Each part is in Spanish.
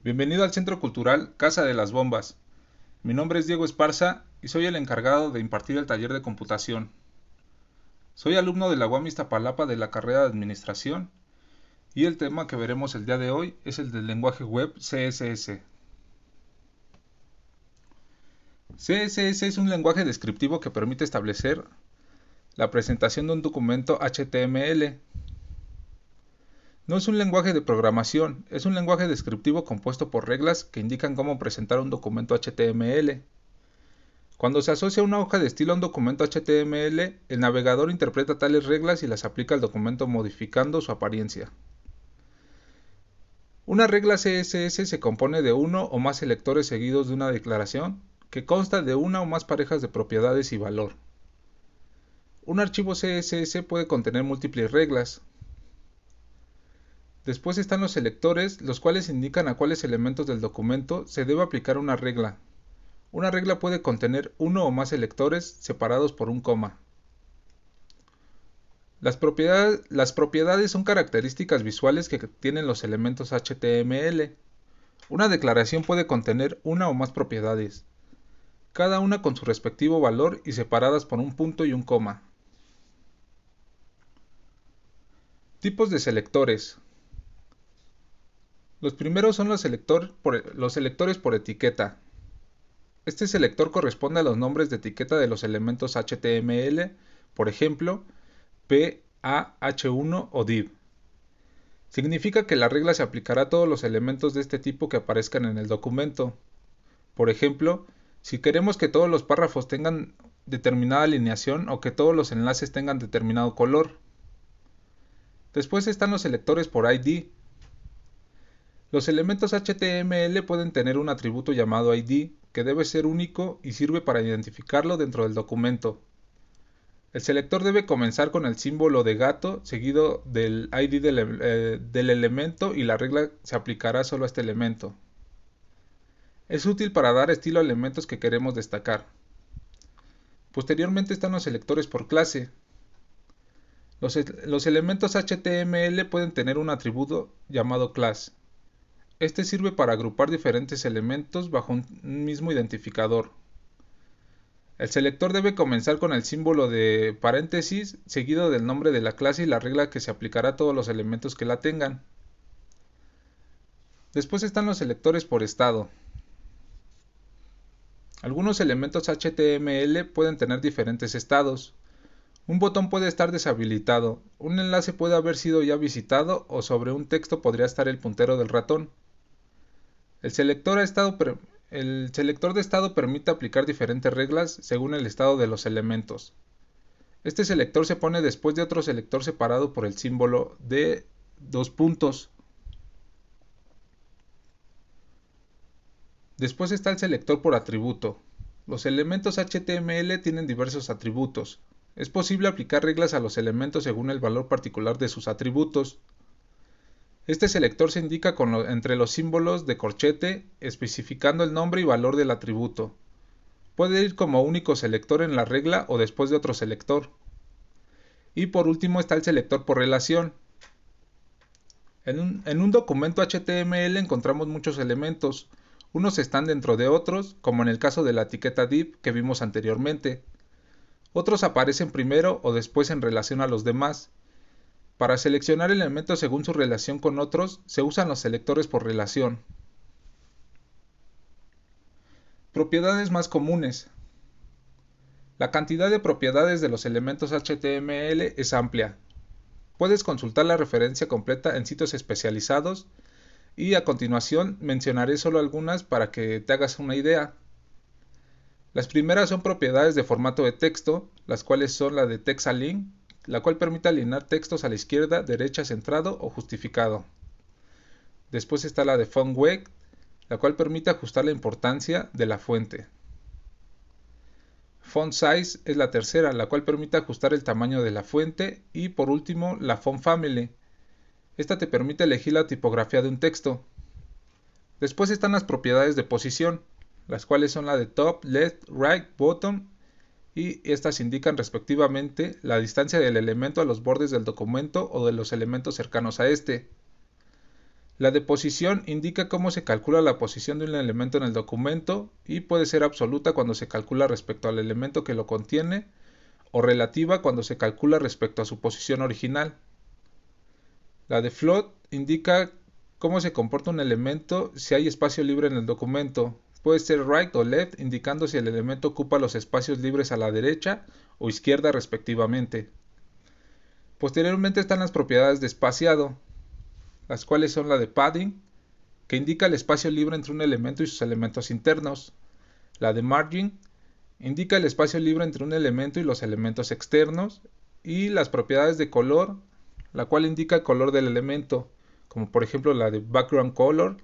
Bienvenido al Centro Cultural Casa de las Bombas. Mi nombre es Diego Esparza y soy el encargado de impartir el taller de computación. Soy alumno de la UAM Iztapalapa de la carrera de Administración y el tema que veremos el día de hoy es el del lenguaje web CSS. CSS es un lenguaje descriptivo que permite establecer la presentación de un documento HTML. No es un lenguaje de programación, es un lenguaje descriptivo compuesto por reglas que indican cómo presentar un documento HTML. Cuando se asocia una hoja de estilo a un documento HTML, el navegador interpreta tales reglas y las aplica al documento modificando su apariencia. Una regla CSS se compone de uno o más selectores seguidos de una declaración que consta de una o más parejas de propiedades y valor. Un archivo CSS puede contener múltiples reglas. Después están los selectores, los cuales indican a cuáles elementos del documento se debe aplicar una regla. Una regla puede contener uno o más selectores separados por un coma. Las propiedades son características visuales que tienen los elementos HTML. Una declaración puede contener una o más propiedades, cada una con su respectivo valor y separadas por un punto y un coma. Tipos de selectores. Los primeros son los selectores por etiqueta. Este selector corresponde a los nombres de etiqueta de los elementos HTML, por ejemplo, P, A, H1 o div. Significa que la regla se aplicará a todos los elementos de este tipo que aparezcan en el documento. Por ejemplo, si queremos que todos los párrafos tengan determinada alineación o que todos los enlaces tengan determinado color. Después están los selectores por ID. Los elementos HTML pueden tener un atributo llamado ID, que debe ser único y sirve para identificarlo dentro del documento. El selector debe comenzar con el símbolo de gato seguido del ID del elemento y la regla se aplicará solo a este elemento. Es útil para dar estilo a elementos que queremos destacar. Posteriormente están los selectores por clase. Los elementos HTML pueden tener un atributo llamado class. Este sirve para agrupar diferentes elementos bajo un mismo identificador. El selector debe comenzar con el símbolo de paréntesis seguido del nombre de la clase y la regla que se aplicará a todos los elementos que la tengan. Después están los selectores por estado. Algunos elementos HTML pueden tener diferentes estados. Un botón puede estar deshabilitado, un enlace puede haber sido ya visitado o sobre un texto podría estar el puntero del ratón. El selector de estado permite aplicar diferentes reglas según el estado de los elementos. Este selector se pone después de otro selector separado por el símbolo de dos puntos. Después está el selector por atributo. Los elementos HTML tienen diversos atributos. Es posible aplicar reglas a los elementos según el valor particular de sus atributos. Este selector se indica entre los símbolos de corchete, especificando el nombre y valor del atributo. Puede ir como único selector en la regla o después de otro selector. Y por último está el selector por relación. En un documento HTML encontramos muchos elementos. Unos están dentro de otros, como en el caso de la etiqueta div que vimos anteriormente. Otros aparecen primero o después en relación a los demás. Para seleccionar elementos según su relación con otros, se usan los selectores por relación. Propiedades más comunes. La cantidad de propiedades de los elementos HTML es amplia. Puedes consultar la referencia completa en sitios especializados y a continuación mencionaré solo algunas para que te hagas una idea. Las primeras son propiedades de formato de texto, las cuales son la de TextAlign, la cual permite alinear textos a la izquierda, derecha, centrado o justificado. Después está la de FontWeight, la cual permite ajustar la importancia de la fuente. FontSize es la tercera, la cual permite ajustar el tamaño de la fuente. Y por último, la FontFamily. Esta te permite elegir la tipografía de un texto. Después están las propiedades de posición, las cuales son la de Top, Left, Right, Bottom, y estas indican respectivamente la distancia del elemento a los bordes del documento o de los elementos cercanos a este. La de posición indica cómo se calcula la posición de un elemento en el documento y puede ser absoluta cuando se calcula respecto al elemento que lo contiene o relativa cuando se calcula respecto a su posición original. La de float indica cómo se comporta un elemento si hay espacio libre en el documento. Puede ser right o left, indicando si el elemento ocupa los espacios libres a la derecha o izquierda respectivamente. Posteriormente están las propiedades de espaciado, las cuales son la de padding, que indica el espacio libre entre un elemento y sus elementos internos. La de margin indica el espacio libre entre un elemento y los elementos externos. Y las propiedades de color, la cual indica el color del elemento, como por ejemplo la de background color,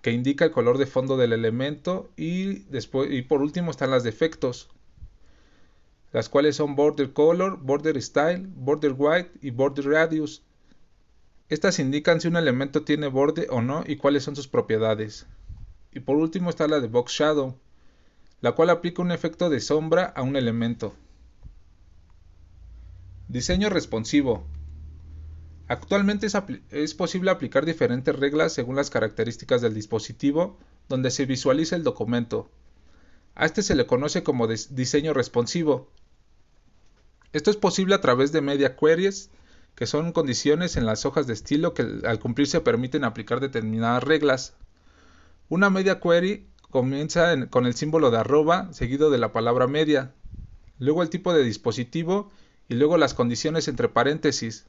que indica el color de fondo del elemento. Y por último están las de efectos, las cuales son border color, border style, border width y border radius. Estas indican si un elemento tiene borde o no y cuáles son sus propiedades. Y por último está la de box shadow, la cual aplica un efecto de sombra a un elemento. Diseño responsivo. Actualmente es posible aplicar diferentes reglas según las características del dispositivo donde se visualiza el documento. A este se le conoce como diseño responsivo. Esto es posible a través de media queries, que son condiciones en las hojas de estilo que al cumplirse permiten aplicar determinadas reglas. Una media query comienza con el símbolo de arroba seguido de la palabra media, luego el tipo de dispositivo y luego las condiciones entre paréntesis.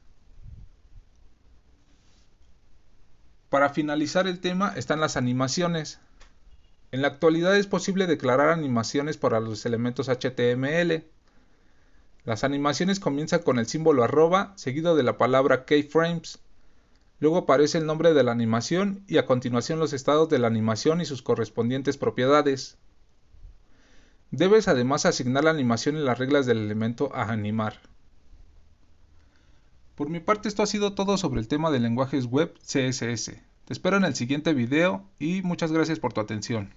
Para finalizar el tema están las animaciones. En la actualidad es posible declarar animaciones para los elementos HTML. Las animaciones comienzan con el símbolo arroba seguido de la palabra keyframes. Luego aparece el nombre de la animación y a continuación los estados de la animación y sus correspondientes propiedades. Debes además asignar la animación en las reglas del elemento a animar. Por mi parte esto ha sido todo sobre el tema de lenguajes web CSS. Te espero en el siguiente video y muchas gracias por tu atención.